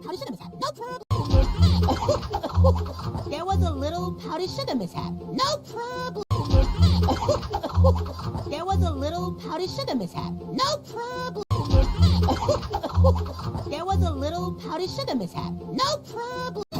pouty sugar mishap. No problem. There was a little pouty sugar mishap. No problem. There was a little pouty sugar mishap. No problem. There was a little pouty sugar mishap. No problem.